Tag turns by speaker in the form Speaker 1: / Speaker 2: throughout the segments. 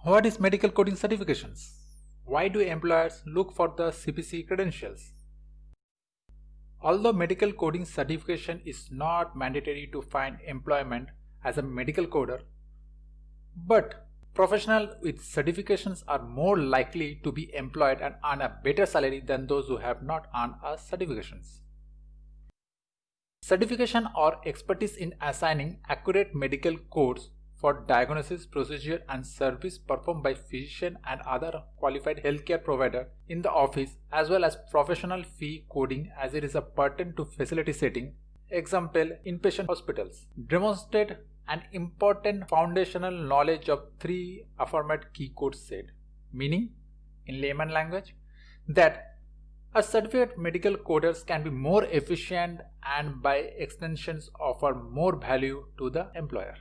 Speaker 1: What is medical coding certifications? Why do employers look for the CPC credentials? Although medical coding certification is not mandatory to find employment as a medical coder, but professionals with certifications are more likely to be employed and earn a better salary than those who have not earned a certifications. Certification or expertise in assigning accurate medical codes for diagnosis, procedure and service performed by physician and other qualified healthcare provider in the office, as well as professional fee coding as it is a pertinent to facility setting, example inpatient hospitals, demonstrate an important foundational knowledge of three affirmative key codes set, meaning in layman language that a certified medical coders can be more efficient and by extensions offer more value to the employer.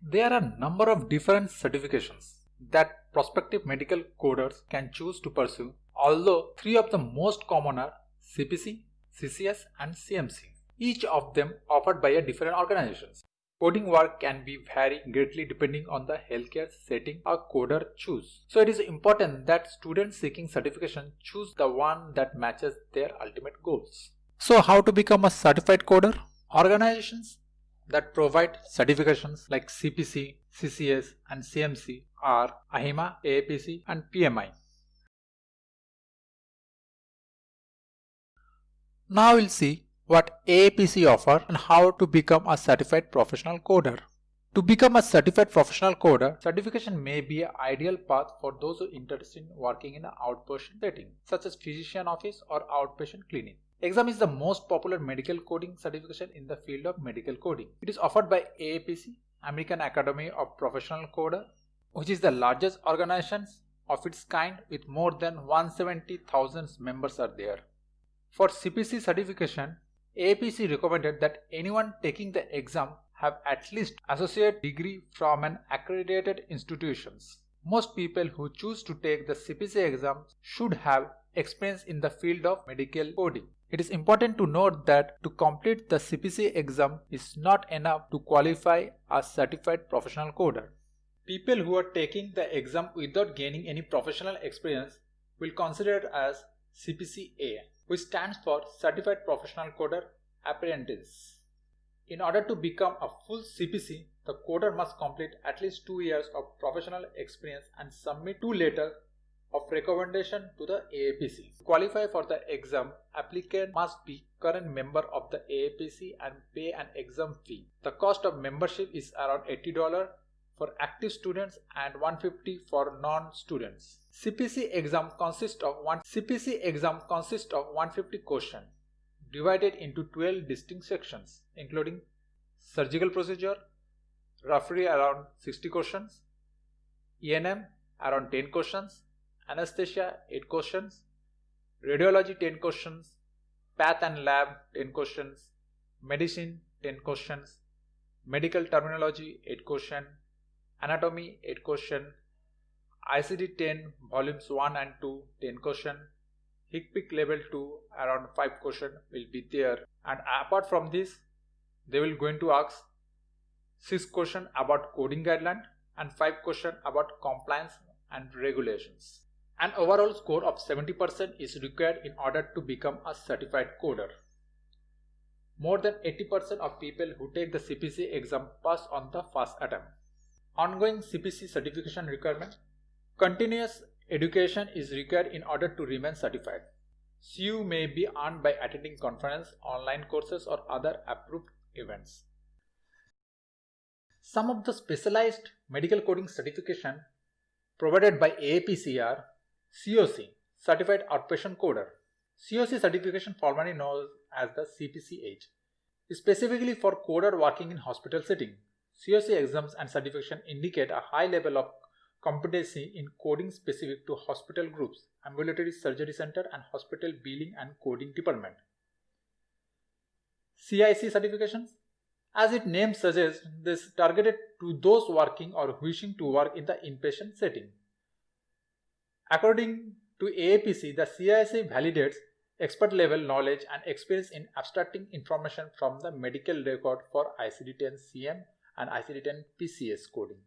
Speaker 1: There are a number of different certifications that prospective medical coders can choose to pursue, although three of the most common are CPC, CCS and CMC, each of them offered by a different organizations. Coding work can be vary greatly depending on the healthcare setting a coder choose. So it is important that students seeking certification choose the one that matches their ultimate goals. So how to become a certified coder? Organizations that provide certifications like CPC, CCS and CMC are AHIMA, AAPC and PMI. Now we'll see what AAPC offers and how to become a certified professional coder. To become a certified professional coder, certification may be an ideal path for those who are interested in working in an outpatient setting, such as physician office or outpatient clinic. Exam is the most popular medical coding certification in the field of medical coding. It is offered by AAPC, American Academy of Professional Coder, which is the largest organization of its kind with more than 170,000 members are there. For CPC certification, AAPC recommended that anyone taking the exam have at least associate degree from an accredited institutions. Most people who choose to take the CPC exam should have experience in the field of medical coding. It is important to note that to complete the CPC exam is not enough to qualify as certified professional coder. People who are taking the exam without gaining any professional experience will consider it as CPC-A, which stands for Certified Professional Coder Apprentice. In order to become a full CPC, the coder must complete at least 2 years of professional experience and submit 2 letters of recommendation to the AAPC. To qualify for the exam, applicant must be current member of the AAPC and pay an exam fee. The cost of membership is around $80 for active students and $150 for non-students. CPC exam consists of 150 questions divided into 12 distinct sections, including surgical procedure, roughly around 60 questions, ENM around 10 questions, anesthesia 8 questions, radiology 10 questions, path and lab 10 questions, medicine 10 questions, medical terminology 8 questions, anatomy 8 questions, ICD-10 volumes 1 and 2 10 questions, HCPC level 2 around 5 questions will be there, and apart from this they will going to ask 6 questions about coding guideline and 5 questions about compliance and regulations. An overall score of 70% is required in order to become a certified coder. More than 80% of people who take the CPC exam pass on the first attempt. Ongoing CPC certification requirement. Continuous education is required in order to remain certified. CU may be earned by attending conference, online courses or other approved events. Some of the specialized medical coding certification provided by AAPC are COC, Certified Outpatient Coder. COC certification formerly known as the CPC-H, is specifically for coder working in hospital setting. COC exams and certification indicate a high level of competency in coding specific to hospital groups, ambulatory surgery center and hospital billing and coding department. CIC certifications, as its name suggests, this is targeted to those working or wishing to work in the inpatient setting. According to AAPC, the CIC validates expert level knowledge and experience in abstracting information from the medical record for ICD-10 CM and ICD-10 PCS coding,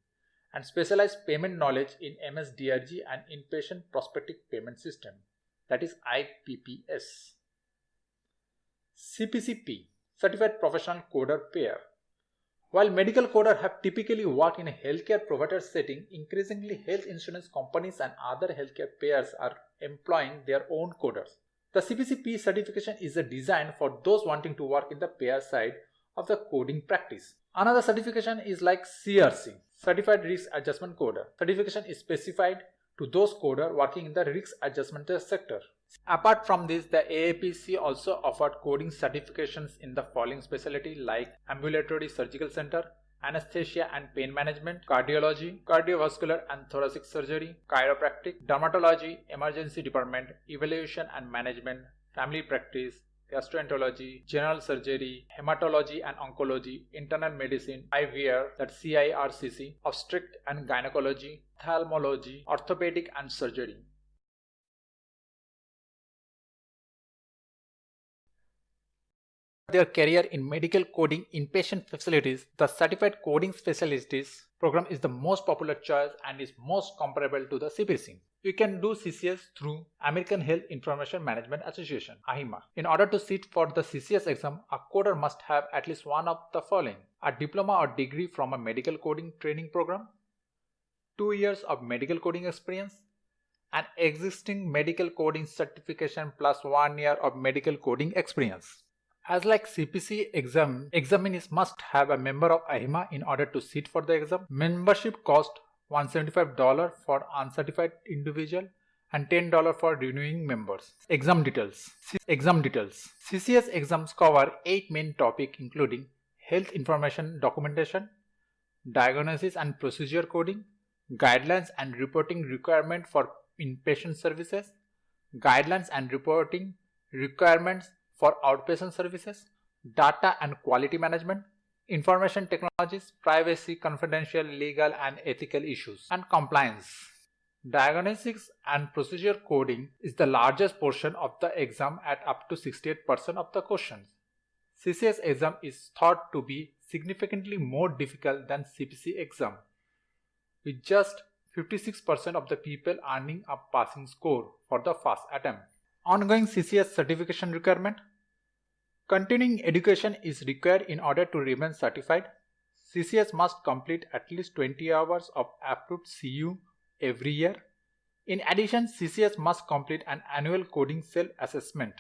Speaker 1: and specialized payment knowledge in MS-DRG and Inpatient Prospective Payment System, that is IPPS. CPCP, Certified Professional Coder Pair. While medical coders have typically worked in a healthcare provider setting, increasingly health insurance companies and other healthcare payers are employing their own coders. The CPCP certification is designed for those wanting to work in the payer side of the coding practice. Another certification is like CRC, Certified Risk Adjustment Coder. Certification is specified to those coders working in the risk adjustment sector. Apart from this, the AAPC also offered coding certifications in the following specialty like ambulatory surgical center, anesthesia and pain management, cardiology, cardiovascular and thoracic surgery, chiropractic, dermatology, emergency department, evaluation and management, family practice, gastroenterology, general surgery, hematology and oncology, internal medicine, IVR, that's CIRCC, obstetric and gynecology, ophthalmology, orthopedic and surgery. Their career in medical coding inpatient facilities, the Certified Coding Specialties program is the most popular choice and is most comparable to the CPC. You can do CCS through American Health Information Management Association, AHIMA. In order to sit for the CCS exam, a coder must have at least one of the following: a diploma or degree from a medical coding training program, 2 years of medical coding experience, an existing medical coding certification plus 1 year of medical coding experience. As like CPC exam, examinees must have a member of AHIMA in order to sit for the exam. Membership cost $175 for uncertified individual and $10 for renewing members. Exam details. CCS exams cover 8 main topics including health information documentation, diagnosis and procedure coding, guidelines and reporting requirement for inpatient services, guidelines and reporting requirements for outpatient services, data and quality management, information technologies, privacy, confidential, legal and ethical issues, and compliance. Diagnostics and procedure coding is the largest portion of the exam at up to 68% of the questions. CCS exam is thought to be significantly more difficult than CPC exam, with just 56% of the people earning a passing score for the first attempt. Ongoing CCS certification requirement. Continuing education is required in order to remain certified. CCS must complete at least 20 hours of approved CU every year. In addition, CCS must complete an annual coding self-assessment.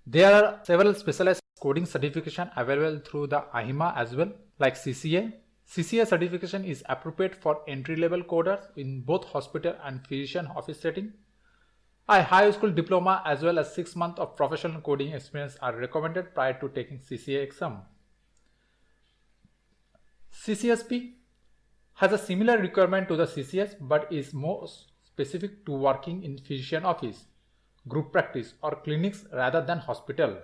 Speaker 1: There are several specialized coding certifications available through the AHIMA as well, like CCA. CCA certification is appropriate for entry-level coders in both hospital and physician office setting. A high school diploma as well as 6 months of professional coding experience are recommended prior to taking CCA exam. CCSP has a similar requirement to the CCS but is more specific to working in physician office, group practice or clinics rather than hospital.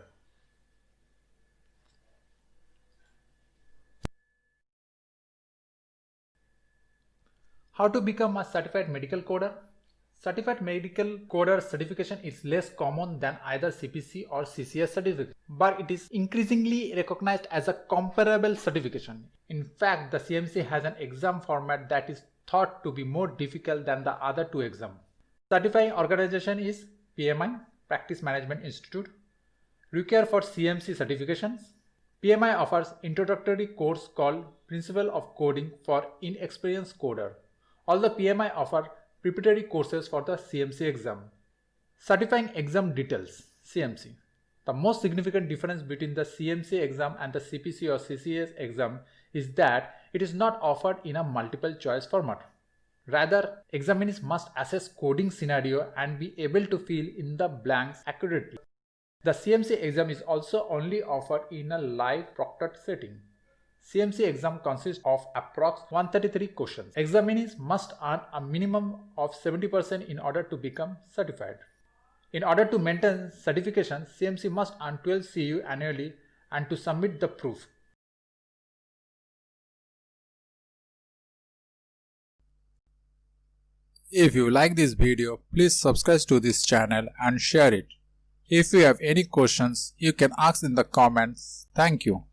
Speaker 1: How to become a certified medical coder? Certified Medical Coder certification is less common than either CPC or CCS certificate, but it is increasingly recognized as a comparable certification. In fact, the CMC has an exam format that is thought to be more difficult than the other two exams. Certifying organization is PMI, Practice Management Institute. Require for CMC certifications. PMI offers introductory course called Principle of Coding for Inexperienced Coder. Although PMI offer preparatory courses for the CMC exam. Certifying exam details, CMC. The most significant difference between the CMC exam and the CPC or CCS exam is that it is not offered in a multiple choice format. Rather, examinees must assess coding scenario and be able to fill in the blanks accurately. The CMC exam is also only offered in a live proctored setting. CMC exam consists of approx 133 questions. Examinees must earn a minimum of 70% in order to become certified. In order to maintain certification, CMC must earn 12 CU annually and to submit the proof.
Speaker 2: If you like this video, please subscribe to this channel and share it. If you have any questions, you can ask in the comments. Thank you.